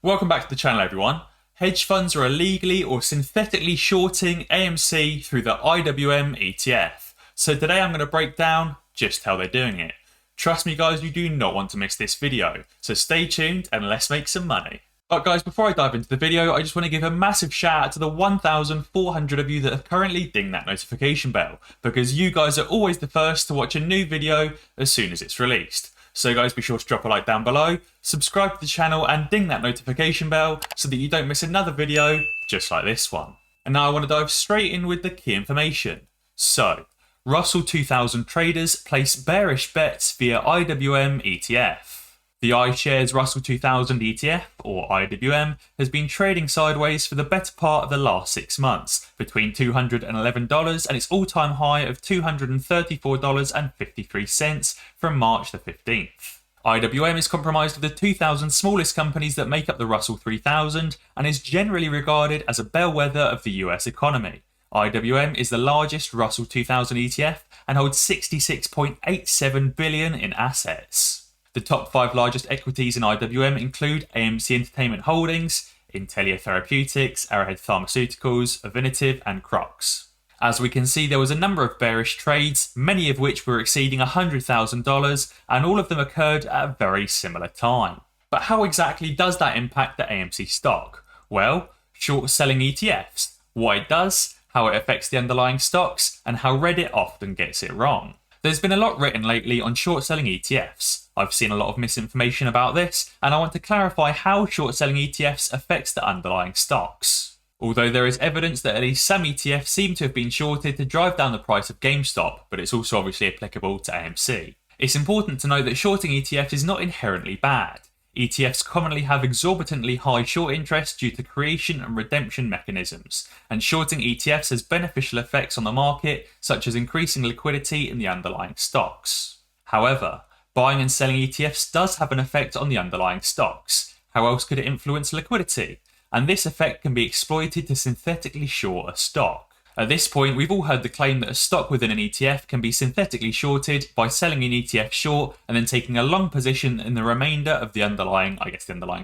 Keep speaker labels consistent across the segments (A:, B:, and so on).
A: Welcome back to the channel, everyone. Hedge funds are illegally or synthetically shorting AMC through the IWM ETF. So today I'm going to break down just how they're doing it. Trust me guys, you do not want to miss this video. So stay tuned and let's make some money. But guys, before I dive into the video, I just want to give a massive shout out to the 1,400 of you that have currently dinged that notification bell, because you guys are always the first to watch a new video as soon as it's released. So guys, be sure to drop a like down below, subscribe to the channel and ding that notification bell so that you don't miss another video just like this one. And now I want to dive straight in with the key information. So, Russel 2000 traders place bearish bets via IWM ETF. The iShares Russel 2000 ETF, or IWM, has been trading sideways for the better part of the last 6 months, between $211 and its all-time high of $234.53 from March the 15th. IWM is comprised of the 2,000 smallest companies that make up the Russell 3000 and is generally regarded as a bellwether of the US economy. IWM is the largest Russell 2000 ETF and holds $66.87 billion in assets. The top 5 largest equities in IWM include AMC Entertainment Holdings, Intellia Therapeutics, Arrowhead Pharmaceuticals, Avinitiv, and Crocs. As we can see, there was a number of bearish trades, many of which were exceeding $100,000, and all of them occurred at a very similar time. But how exactly does that impact the AMC stock? Well, short selling ETFs, what it does, how it affects the underlying stocks, and how Reddit often gets it wrong. There's been a lot written lately on short selling ETFs. I've seen a lot of misinformation about this, and I want to clarify how short selling ETFs affects the underlying stocks. Although there is evidence that at least some ETFs seem to have been shorted to drive down the price of GameStop, but it's also obviously applicable to AMC. It's important to know that shorting ETFs is not inherently bad. ETFs commonly have exorbitantly high short interest due to creation and redemption mechanisms, and shorting ETFs has beneficial effects on the market, such as increasing liquidity in the underlying stocks. However, buying and selling ETFs does have an effect on the underlying stocks. How else could it influence liquidity? And this effect can be exploited to synthetically short a stock. At this point, we've all heard the claim that a stock within an ETF can be synthetically shorted by selling an ETF short and then taking a long position in the remainder of the underlying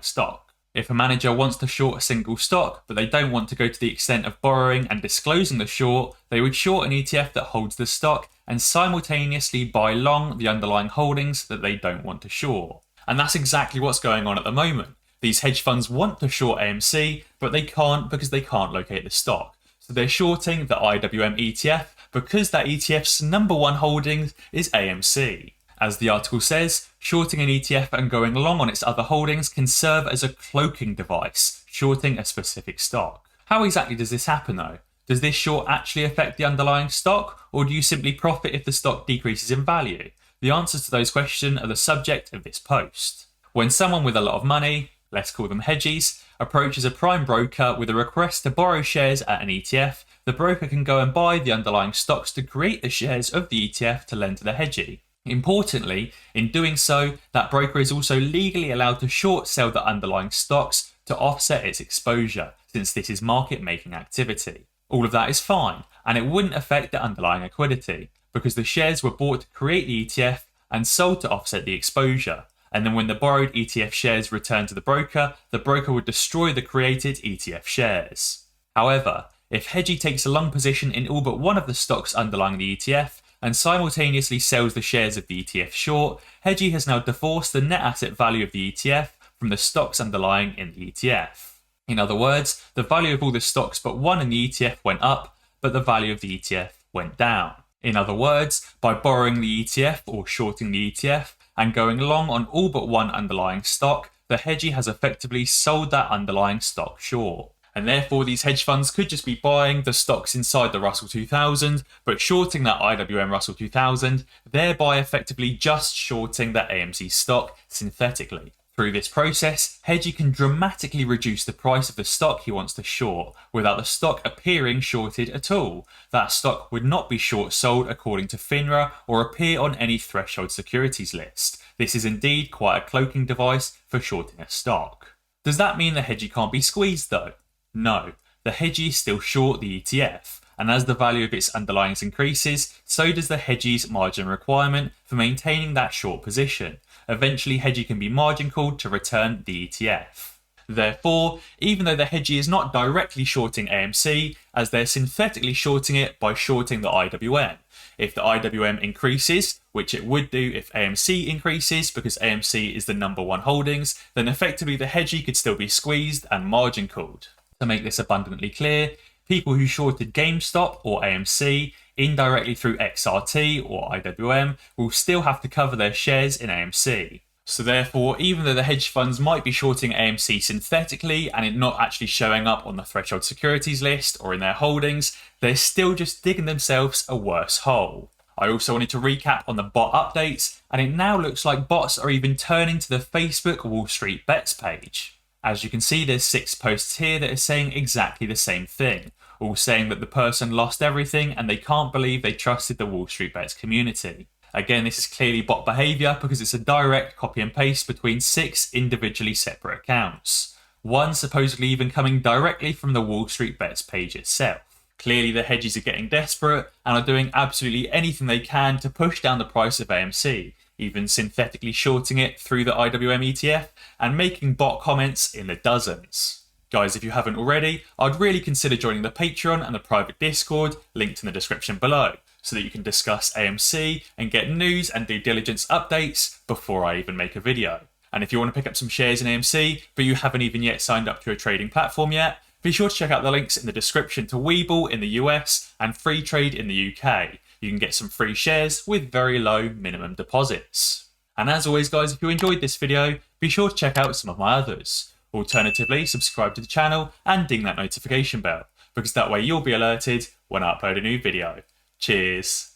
A: stock. If a manager wants to short a single stock, but they don't want to go to the extent of borrowing and disclosing the short, they would short an ETF that holds the stock and simultaneously buy long the underlying holdings that they don't want to short. And that's exactly what's going on at the moment. These hedge funds want to short AMC, but they can't because they can't locate the stock. So they're shorting the IWM ETF because that ETF's number one holding is AMC. As the article says, shorting an ETF and going long on its other holdings can serve as a cloaking device, shorting a specific stock. How exactly does this happen though? Does this short actually affect the underlying stock, or do you simply profit if the stock decreases in value? The answers to those questions are the subject of this post. When someone with a lot of money, let's call them hedgies, approaches a prime broker with a request to borrow shares at an ETF, the broker can go and buy the underlying stocks to create the shares of the ETF to lend to the hedgie. Importantly, in doing so, that broker is also legally allowed to short sell the underlying stocks to offset its exposure, since this is market making activity. All of that is fine, and it wouldn't affect the underlying liquidity, because the shares were bought to create the ETF and sold to offset the exposure. And then when the borrowed ETF shares return to the broker would destroy the created ETF shares. However, if hedgie takes a long position in all but one of the stocks underlying the ETF and simultaneously sells the shares of the ETF short, hedgie has now divorced the net asset value of the ETF from the stocks underlying in the ETF. In other words, the value of all the stocks but one in the ETF went up, but the value of the ETF went down. In other words, by borrowing the ETF or shorting the ETF, and going long on all but one underlying stock, the hedgie has effectively sold that underlying stock short. And therefore these hedge funds could just be buying the stocks inside the Russell 2000, but shorting that IWM Russell 2000, thereby effectively just shorting that AMC stock synthetically. Through this process, hedgie can dramatically reduce the price of the stock he wants to short, without the stock appearing shorted at all. That stock would not be short sold according to FINRA or appear on any threshold securities list. This is indeed quite a cloaking device for shorting a stock. Does that mean the hedgie can't be squeezed though? No, the hedgie is still short the ETF, and as the value of its underlyings increases, so does the hedgie's margin requirement for maintaining that short position. Eventually, hedgie can be margin called to return the ETF. Therefore, even though the hedgie is not directly shorting AMC, as they're synthetically shorting it by shorting the IWM. If the IWM increases, which it would do if AMC increases because AMC is the number one holdings, then effectively the hedgie could still be squeezed and margin called. To make this abundantly clear, people who shorted GameStop or AMC indirectly through XRT or IWM will still have to cover their shares in AMC. So therefore, even though the hedge funds might be shorting AMC synthetically and it not actually showing up on the threshold securities list or in their holdings, they're still just digging themselves a worse hole. I also wanted to recap on the bot updates, and it now looks like bots are even turning to the Facebook Wall Street Bets page. As you can see, there's 6 posts here that are saying exactly the same thing, all saying that the person lost everything and they can't believe they trusted the Wall Street Bets community. Again, this is clearly bot behavior because it's a direct copy and paste between 6 individually separate accounts. One supposedly even coming directly from the Wall Street Bets page itself. Clearly the hedgies are getting desperate and are doing absolutely anything they can to push down the price of AMC, even synthetically shorting it through the IWM ETF and making bot comments in the dozens. Guys, if you haven't already, I'd really consider joining the Patreon and the private Discord, linked in the description below, so that you can discuss AMC and get news and due diligence updates before I even make a video. And if you want to pick up some shares in AMC, but you haven't even yet signed up to a trading platform yet, be sure to check out the links in the description to Webull in the US and Free Trade in the UK. You can get some free shares with very low minimum deposits. And as always guys, if you enjoyed this video, be sure to check out some of my others. Alternatively, subscribe to the channel and ding that notification bell, because that way you'll be alerted when I upload a new video. Cheers.